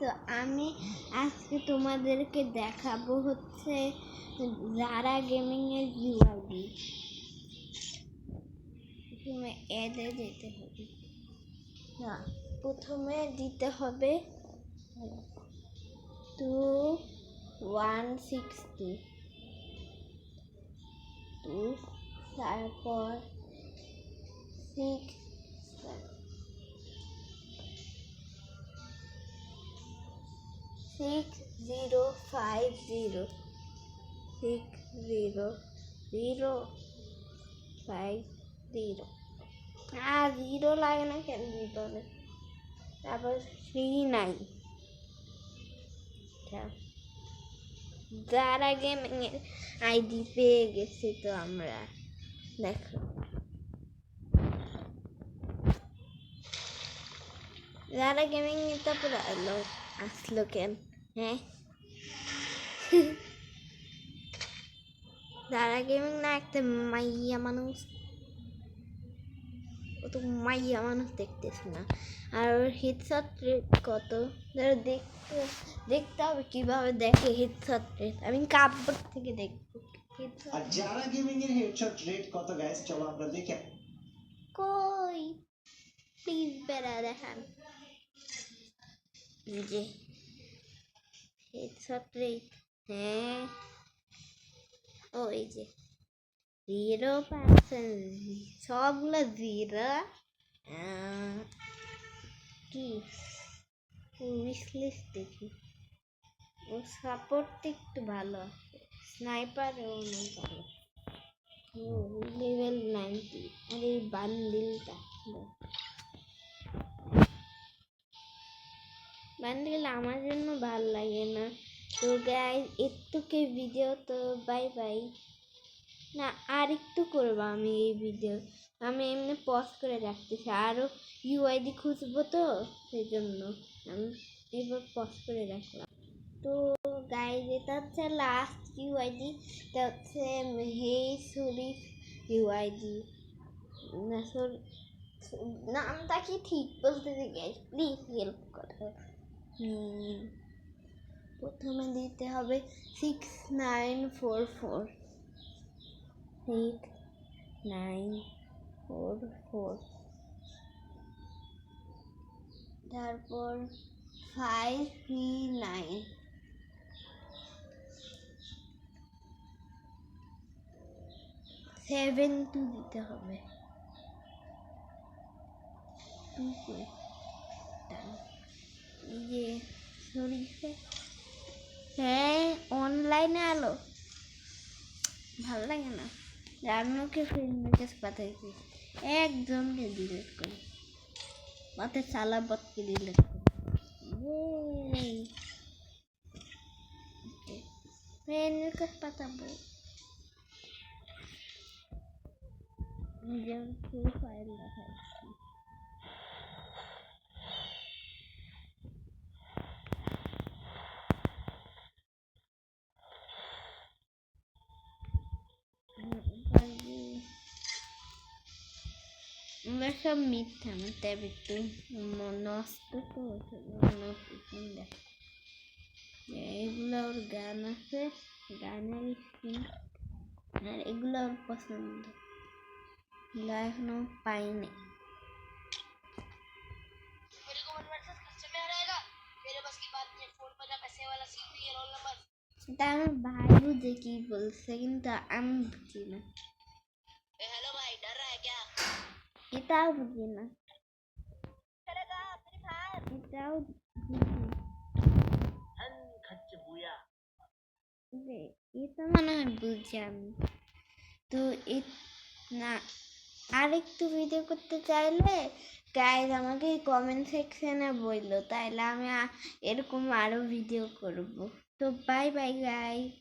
তো আমি আজকে তোমাদেরকে দেখাবো হচ্ছে জারা গেমিং এর ইউআইডি। প্রথমে এডে যেতে হবে, না প্রথমে দিতে হবে 2160 তারপর 6050 আর 0 লাগে না কেন ভিতরে, তারপর 39। যারা গেমিং এর আইডি পেয়ে গেছি তো আমরা, দেখো যারা গেমিং এটা পুরো আসলো কেন? হ্যাঁ যারা গেমিং না একটা মাইয়া মানুষ, ও তো মাইয়া মানুষ দেখতেছি না। আর হেডশট রেট কত দেখতে হবে, কিভাবে দেখে হেডশট রেট আমি কাপবোর্ড থেকে দেখবো। আর যারা গেমিং এর হেডশট রেট কত গাইস, চলো আমরা দেখে কই প্লিজ বেড়া দেখান যে হেডশট রেট। হ্যাঁ ও এই যে 0%, সবগুলো 0। কি উইশলিস্ট দেখি, ও সাপোর্ট একটু ভালো আছে, স্নাইপারও অনেক ভালো, লেভেল 90। আর এই বান্ডিলটা বান্ডিল আমার জন্য ভালো লাগে না। তো গাইস একটুকে ভিডিও, তো বাই বাই। না আর একটু করবো আমি এই ভিডিও, আমি এমনি পজ করে রাখতেছি, আরও ইউআইডি খুঁজবো তো সেই জন্য আমি এবার পজ করে রাখলাম। তো গাইস এটা হচ্ছে লাস্ট ইউআইডি, এটা হচ্ছে হেই শরীফ ইউআইডি। না নামটা কি ঠিক বলতেছি গাইস, প্লিজ হেল্প করো। প্রথমে দিতে হবে 6944, তারপর 539, দিতে হবে। ইয়ে শরীফে, হ্যাঁ অনলাইনে আলো ভালো লাগে না, রান্নাকে ফ্রেন্ডের কাছে পাঠাইছি, একজনকে ডিলিট করি, মাথে সালাবতকে ডিলিট করি, ফ্রেন্ডের কাছে পাঠাবো যেমন ফাইল দেখাচ্ছি। আমরা সব মিথ্যা, আমার ট্যাব একটু নষ্ট তো দেখ, এগুলো ওর গান আছে, গানের স্কিন, আর এগুলো ওর পছন্দ, এগুলো এখনো পাইনি। এটা আমার ভাই বুঝে কি বলছে, কিন্তু আমি বুঝি না, এটাও বুঝি না, এটাও এটা মনে হয় বুঝি আমি। তো না আরেকটু ভিডিও করতে চাইলে গাইজ আমাকে কমেন্ট সেকশনে বললো, তাইলে আমি এরকম আরো ভিডিও করব। তো বাই বাই গাইজ।